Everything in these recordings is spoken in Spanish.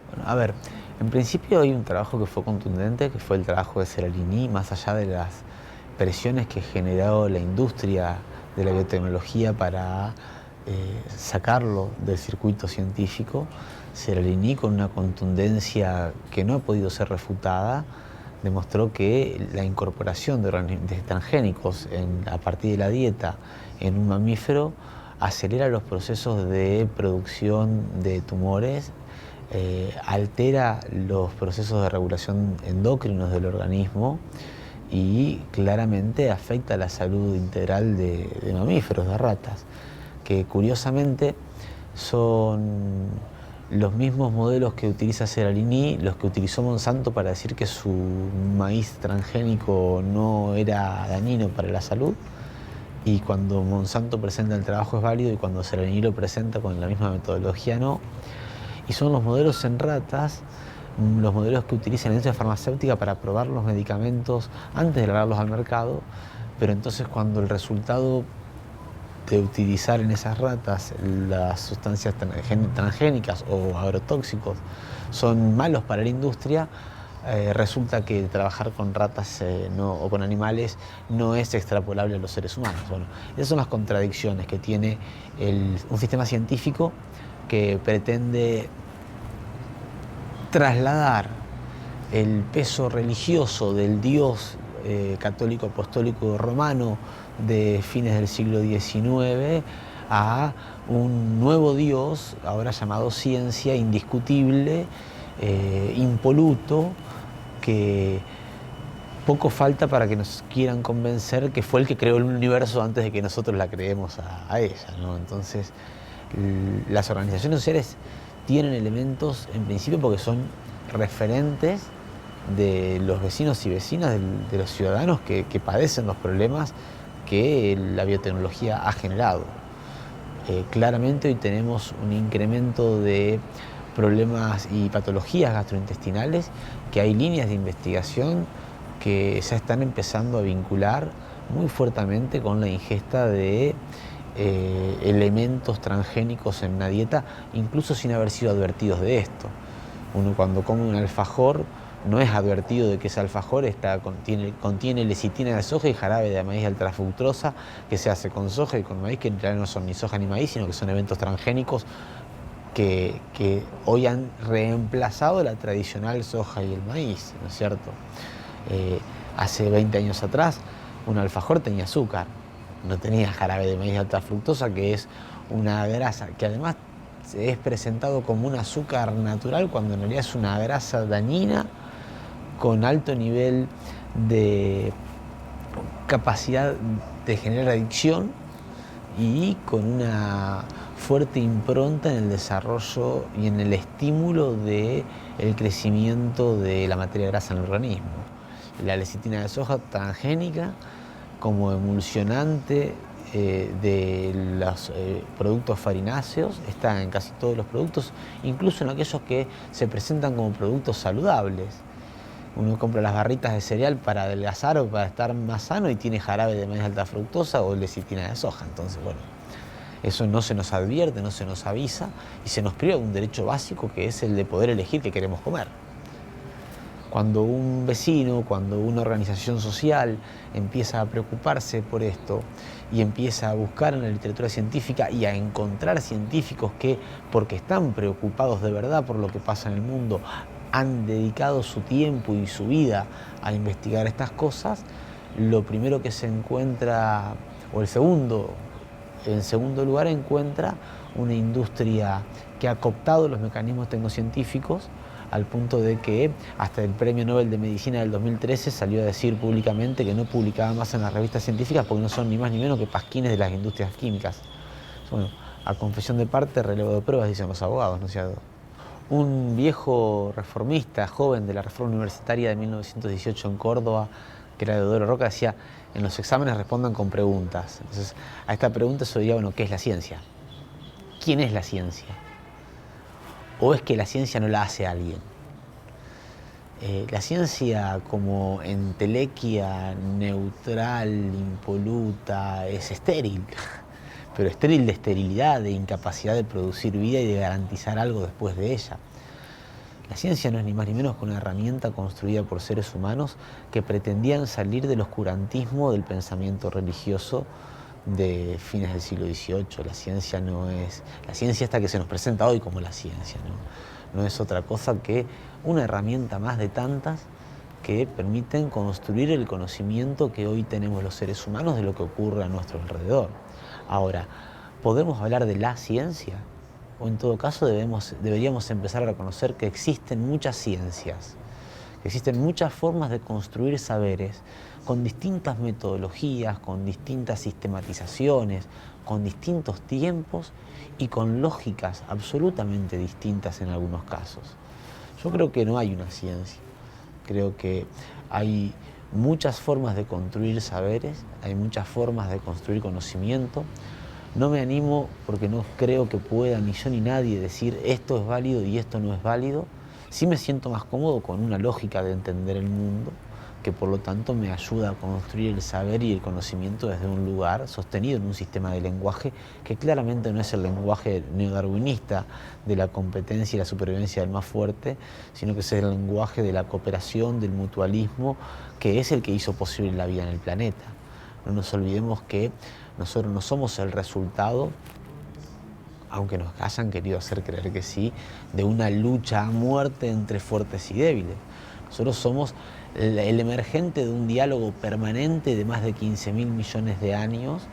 Bueno, a ver, en principio hay un trabajo que fue contundente, que fue el trabajo de Seralini, más allá de las presiones que generó la industria de la biotecnología para sacarlo del circuito científico. Seralini, con una contundencia que no ha podido ser refutada, demostró que la incorporación de transgénicos a partir de la dieta en un mamífero acelera los procesos de producción de tumores, altera los procesos de regulación endocrinos del organismo y claramente afecta la salud integral de mamíferos, de ratas, que curiosamente son los mismos modelos que utiliza Seralini, los que utilizó Monsanto para decir que su maíz transgénico no era dañino para la salud. Y cuando Monsanto presenta el trabajo es válido y cuando Seralini lo presenta con la misma metodología no. Y son los modelos en ratas, los modelos que utiliza la industria farmacéutica para probar los medicamentos antes de largarlos al mercado, pero entonces cuando el resultado de utilizar en esas ratas las sustancias transgénicas o agrotóxicos son malos para la industria, resulta que trabajar con ratas o con animales no es extrapolable a los seres humanos. Bueno, esas son las contradicciones que tiene un sistema científico que pretende trasladar el peso religioso del Dios católico apostólico romano de fines del siglo XIX a un nuevo Dios, ahora llamado ciencia, indiscutible, impoluto, que poco falta para que nos quieran convencer que fue el que creó el universo antes de que nosotros la creemos a ella, ¿no? Entonces, las organizaciones sociales tienen elementos, en principio, porque son referentes de los vecinos y vecinas, de los ciudadanos que padecen los problemas que la biotecnología ha generado. Claramente hoy tenemos un incremento de problemas y patologías gastrointestinales, que hay líneas de investigación que ya están empezando a vincular muy fuertemente con la ingesta de elementos transgénicos en una dieta, incluso sin haber sido advertidos de esto. Uno cuando come un alfajor no es advertido de que ese alfajor contiene lecitina de soja y jarabe de maíz de alta fructosa, que se hace con soja y con maíz, que en realidad no son ni soja ni maíz, sino que son eventos transgénicos que hoy han reemplazado la tradicional soja y el maíz, ¿no es cierto? Hace 20 años atrás un alfajor tenía azúcar, no tenía jarabe de maíz de alta fructosa, que es una grasa que además es presentado como un azúcar natural cuando en realidad es una grasa dañina con alto nivel de capacidad de generar adicción y con una fuerte impronta en el desarrollo y en el estímulo del crecimiento de la materia grasa en el organismo. La lecitina de soja transgénica como emulsionante de los productos farináceos, está en casi todos los productos, incluso en aquellos que se presentan como productos saludables. Uno compra las barritas de cereal para adelgazar o para estar más sano y tiene jarabe de maíz de alta fructosa o lecitina de soja. Entonces, bueno, eso no se nos advierte, no se nos avisa y se nos priva un derecho básico que es el de poder elegir qué queremos comer. Cuando un vecino, cuando una organización social empieza a preocuparse por esto y empieza a buscar en la literatura científica y a encontrar científicos que, porque están preocupados de verdad por lo que pasa en el mundo, han dedicado su tiempo y su vida a investigar estas cosas, lo primero que se encuentra, o en segundo lugar encuentra una industria que ha cooptado los mecanismos tecnocientíficos al punto de que hasta el Premio Nobel de Medicina del 2013 salió a decir públicamente que no publicaba más en las revistas científicas porque no son ni más ni menos que pasquines de las industrias químicas. Bueno, a confesión de parte, relevo de pruebas, dicen los abogados, ¿no es cierto? Un viejo reformista, joven de la Reforma Universitaria de 1918 en Córdoba, que era Deodoro Roca, decía: en los exámenes respondan con preguntas. Entonces, a esta pregunta se diría, bueno, ¿qué es la ciencia? ¿Quién es la ciencia? ¿O es que la ciencia no la hace alguien? La ciencia como entelequia neutral, impoluta, es estéril, pero estéril de esterilidad, de incapacidad de producir vida y de garantizar algo después de ella. La ciencia no es ni más ni menos que una herramienta construida por seres humanos que pretendían salir del oscurantismo del pensamiento religioso de fines del siglo XVIII. La ciencia no es la ciencia esta que se nos presenta hoy como la ciencia, ¿no? No es otra cosa que una herramienta más de tantas que permiten construir el conocimiento que hoy tenemos los seres humanos de lo que ocurre a nuestro alrededor. Ahora, ¿podemos hablar de la ciencia? O en todo caso deberíamos empezar a reconocer que existen muchas ciencias, que existen muchas formas de construir saberes con distintas metodologías, con distintas sistematizaciones, con distintos tiempos y con lógicas absolutamente distintas en algunos casos. Yo creo que no hay una ciencia, creo que hay muchas formas de construir saberes, hay muchas formas de construir conocimiento. No me animo porque no creo que pueda ni yo ni nadie decir esto es válido y esto no es válido. Sí me siento más cómodo con una lógica de entender el mundo, que por lo tanto me ayuda a construir el saber y el conocimiento desde un lugar sostenido en un sistema de lenguaje que claramente no es el lenguaje neodarwinista de la competencia y la supervivencia del más fuerte, sino que es el lenguaje de la cooperación, del mutualismo, que es el que hizo posible la vida en el planeta. No nos olvidemos que nosotros no somos el resultado, aunque nos hayan querido hacer creer que sí, de una lucha a muerte entre fuertes y débiles. Nosotros somos el emergente de un diálogo permanente de más de 15.000 millones de años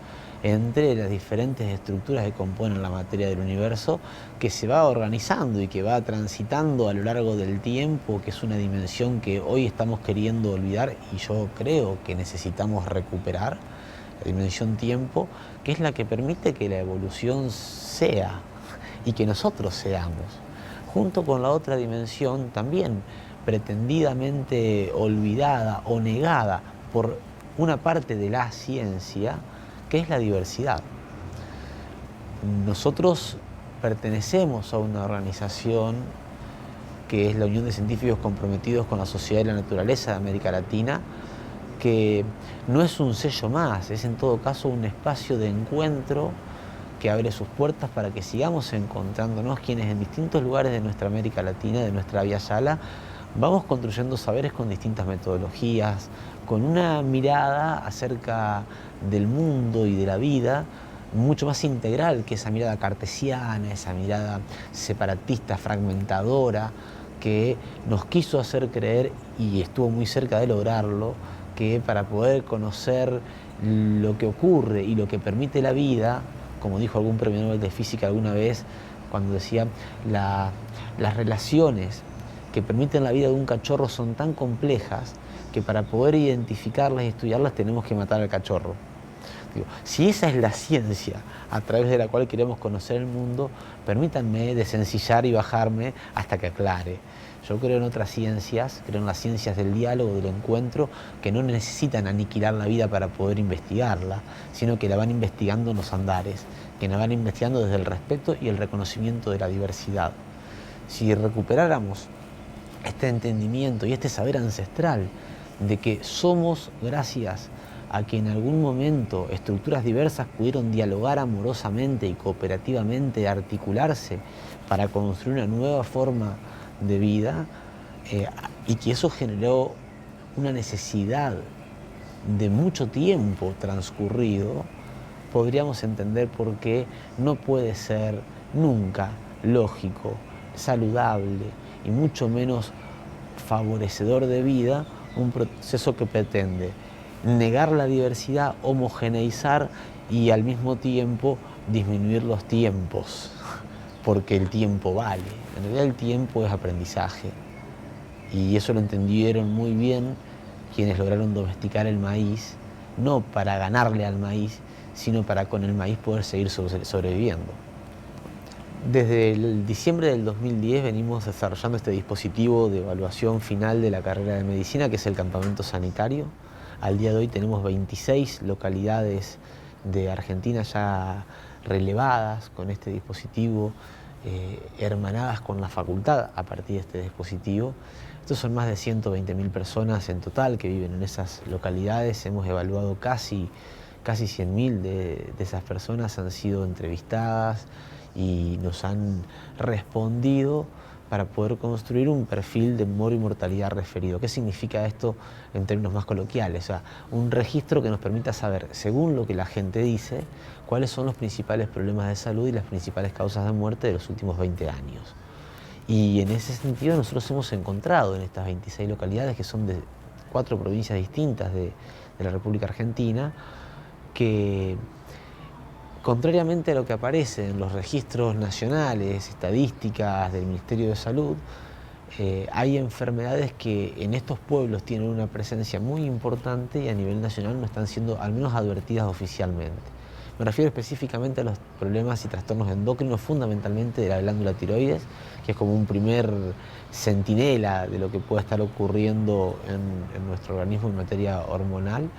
entre las diferentes estructuras que componen la materia del universo, que se va organizando y que va transitando a lo largo del tiempo, que es una dimensión que hoy estamos queriendo olvidar y yo creo que necesitamos recuperar, la dimensión tiempo, que es la que permite que la evolución sea y que nosotros seamos, junto con la otra dimensión también pretendidamente olvidada o negada por una parte de la ciencia, que es la diversidad. Nosotros pertenecemos a una organización que es la Unión de Científicos Comprometidos con la Sociedad y la Naturaleza de América Latina, que no es un sello más, es en todo caso un espacio de encuentro que abre sus puertas para que sigamos encontrándonos quienes en distintos lugares de nuestra América Latina, de nuestra Via Yala, vamos construyendo saberes con distintas metodologías, con una mirada acerca del mundo y de la vida mucho más integral que esa mirada cartesiana, esa mirada separatista, fragmentadora, que nos quiso hacer creer, y estuvo muy cerca de lograrlo, que para poder conocer lo que ocurre y lo que permite la vida, como dijo algún premio Nobel de Física alguna vez, cuando decía las relaciones que permiten la vida de un cachorro son tan complejas que para poder identificarlas y estudiarlas tenemos que matar al cachorro. Digo, si esa es la ciencia a través de la cual queremos conocer el mundo, permítanme desencillar y bajarme hasta que aclare. Yo creo en otras ciencias, creo en las ciencias del diálogo, del encuentro, que no necesitan aniquilar la vida para poder investigarla, sino que la van investigando en los andares, que la van investigando desde el respeto y el reconocimiento de la diversidad. Si recuperáramos este entendimiento y este saber ancestral de que somos gracias a que en algún momento estructuras diversas pudieron dialogar amorosamente y cooperativamente, articularse para construir una nueva forma de vida, y que eso generó una necesidad de mucho tiempo transcurrido, podríamos entender por qué no puede ser nunca lógico, saludable y mucho menos favorecedor de vida un proceso que pretende negar la diversidad, homogeneizar y al mismo tiempo disminuir los tiempos, porque el tiempo vale. En realidad el tiempo es aprendizaje y eso lo entendieron muy bien quienes lograron domesticar el maíz, no para ganarle al maíz, sino para con el maíz poder seguir sobreviviendo. Desde el diciembre del 2010 venimos desarrollando este dispositivo de evaluación final de la carrera de medicina, que es el campamento sanitario. Al día de hoy tenemos 26 localidades de Argentina ya relevadas con este dispositivo, hermanadas con la facultad a partir de este dispositivo. Estos son más de 120.000 personas en total que viven en esas localidades. Hemos evaluado casi 100.000 de esas personas han sido entrevistadas y nos han respondido para poder construir un perfil de moro y mortalidad referido. ¿Qué significa esto en términos más coloquiales? O sea, un registro que nos permita saber, según lo que la gente dice, cuáles son los principales problemas de salud y las principales causas de muerte de los últimos 20 años. Y en ese sentido nosotros hemos encontrado en estas 26 localidades, que son de 4 provincias distintas de la República Argentina, que contrariamente a lo que aparece en los registros nacionales, estadísticas del Ministerio de Salud, hay enfermedades que en estos pueblos tienen una presencia muy importante y a nivel nacional no están siendo al menos advertidas oficialmente. Me refiero específicamente a los problemas y trastornos endocrinos, fundamentalmente de la glándula tiroides, que es como un primer centinela de lo que puede estar ocurriendo en nuestro organismo en materia hormonal,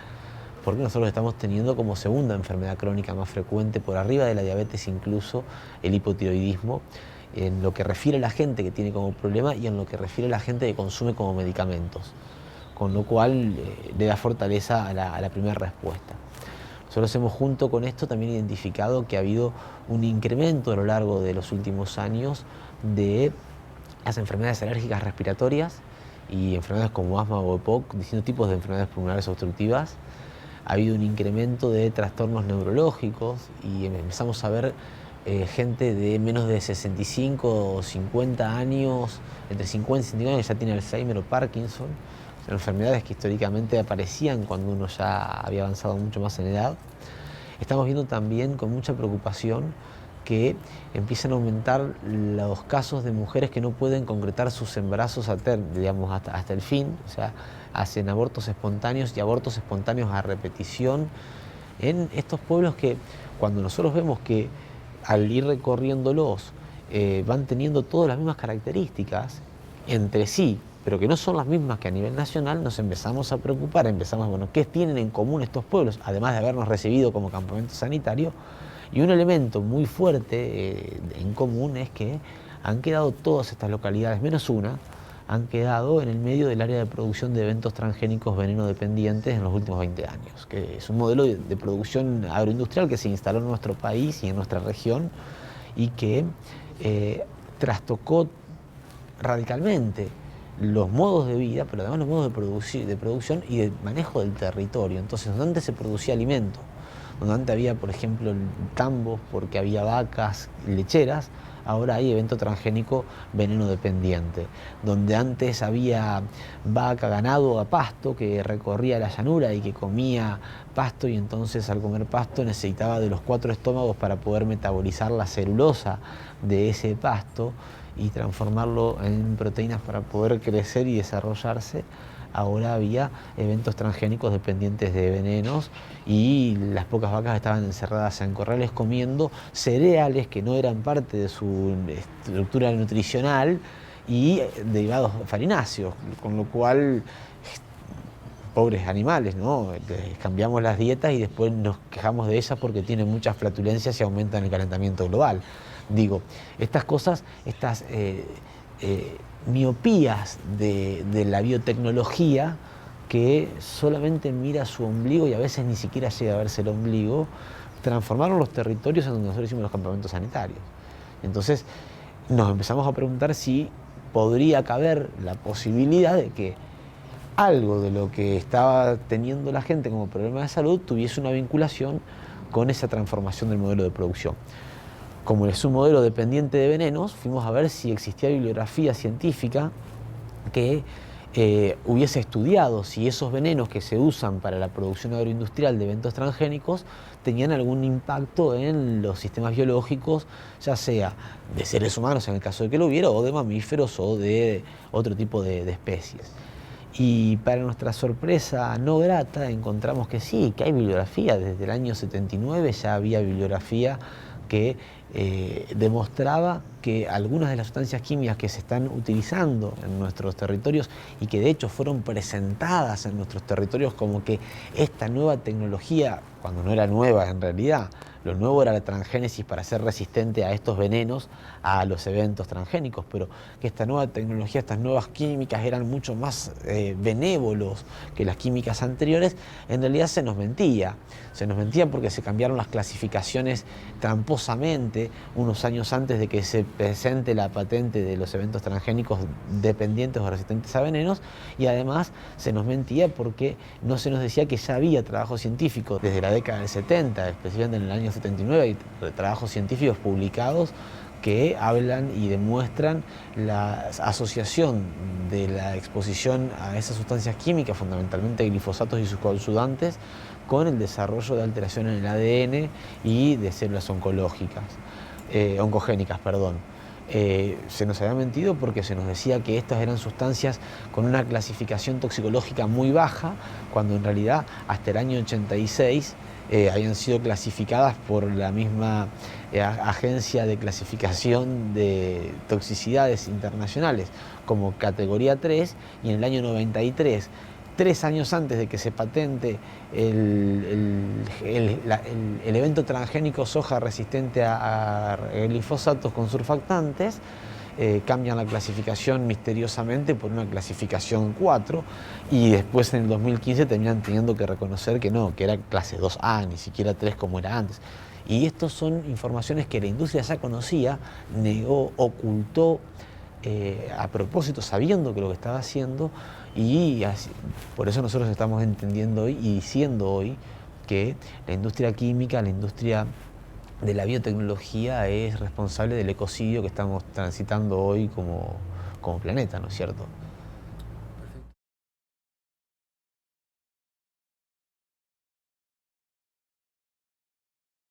porque nosotros estamos teniendo como segunda enfermedad crónica más frecuente, por arriba de la diabetes incluso, el hipotiroidismo, en lo que refiere a la gente que tiene como problema y en lo que refiere a la gente que consume como medicamentos, con lo cual le da fortaleza a la primera respuesta. Nosotros hemos junto con esto también identificado que ha habido un incremento a lo largo de los últimos años de las enfermedades alérgicas respiratorias y enfermedades como asma o EPOC, distintos tipos de enfermedades pulmonares obstructivas. Ha habido un incremento de trastornos neurológicos y empezamos a ver gente de menos de 65 o 50 años, entre 50 y 60 años, que ya tiene Alzheimer o Parkinson. Son enfermedades que históricamente aparecían cuando uno ya había avanzado mucho más en edad. Estamos viendo también con mucha preocupación que empiezan a aumentar los casos de mujeres que no pueden concretar sus embarazos digamos, hasta el fin, o sea, hacen abortos espontáneos y abortos espontáneos a repetición en estos pueblos que, cuando nosotros vemos que al ir recorriéndolos van teniendo todas las mismas características entre sí, pero que no son las mismas que a nivel nacional, nos empezamos a preocupar, bueno, ¿qué tienen en común estos pueblos? Además de habernos recibido como campamento sanitario. Y un elemento muy fuerte en común es que han quedado todas estas localidades, menos una, han quedado en el medio del área de producción de eventos transgénicos veneno-dependientes en los últimos 20 años, que es un modelo de producción agroindustrial que se instaló en nuestro país y en nuestra región y que trastocó radicalmente los modos de vida, pero además los modos de producción y de manejo del territorio. Entonces, donde antes se producía alimento, donde antes había, por ejemplo, tambos porque había vacas lecheras, ahora hay evento transgénico veneno dependiente. Donde antes había vaca, ganado a pasto que recorría la llanura y que comía pasto, y entonces al comer pasto necesitaba de los 4 estómagos para poder metabolizar la celulosa de ese pasto y transformarlo en proteínas para poder crecer y desarrollarse. Ahora había eventos transgénicos dependientes de venenos y las pocas vacas estaban encerradas en corrales comiendo cereales que no eran parte de su estructura nutricional y derivados farináceos, con lo cual, pobres animales, ¿no? Les cambiamos las dietas y después nos quejamos de ellas porque tienen muchas flatulencias y aumentan el calentamiento global. Digo, estas cosas, estas miopías de la biotecnología que solamente mira su ombligo y a veces ni siquiera llega a verse el ombligo, transformaron los territorios en donde nosotros hicimos los campamentos sanitarios. Entonces nos empezamos a preguntar si podría caber la posibilidad de que algo de lo que estaba teniendo la gente como problema de salud tuviese una vinculación con esa transformación del modelo de producción. Como es un modelo dependiente de venenos, fuimos a ver si existía bibliografía científica que hubiese estudiado si esos venenos que se usan para la producción agroindustrial de eventos transgénicos tenían algún impacto en los sistemas biológicos, ya sea de seres humanos en el caso de que lo hubiera, o de mamíferos o de otro tipo de especies. Y para nuestra sorpresa no grata encontramos que sí, que hay bibliografía. Desde el año 79 ya había bibliografía que demostraba que algunas de las sustancias químicas que se están utilizando en nuestros territorios y que de hecho fueron presentadas en nuestros territorios como que esta nueva tecnología, cuando no era nueva en realidad, Lo nuevo era la transgénesis para ser resistente a estos venenos, a los eventos transgénicos, pero que esta nueva tecnología, estas nuevas químicas eran mucho más benévolos que las químicas anteriores, en realidad se nos mentía. Se nos mentía porque se cambiaron las clasificaciones tramposamente unos años antes de que se presente la patente de los eventos transgénicos dependientes o resistentes a venenos, y además se nos mentía porque no se nos decía que ya había trabajo científico desde la década del 70, especialmente en el año 79, hay trabajos científicos publicados que hablan y demuestran la asociación de la exposición a esas sustancias químicas, fundamentalmente glifosatos y sus coayudantes, con el desarrollo de alteración en el ADN y de células oncogénicas. Se nos había mentido porque se nos decía que estas eran sustancias con una clasificación toxicológica muy baja, cuando en realidad hasta el año 86 habían sido clasificadas por la misma agencia de clasificación de toxicidades internacionales como categoría 3, y en el año 93, 3 años antes de que se patente el evento transgénico soja resistente a glifosatos con surfactantes, cambian la clasificación misteriosamente por una clasificación 4, y después en el 2015 terminan teniendo que reconocer que no, que era clase 2A, ni siquiera 3 como era antes. Y estas son informaciones que la industria ya conocía, negó, ocultó, a propósito, sabiendo que lo que estaba haciendo, y así, por eso nosotros estamos entendiendo hoy y diciendo hoy que la industria química, la industria de la biotecnología es responsable del ecocidio que estamos transitando hoy como planeta, ¿no es cierto?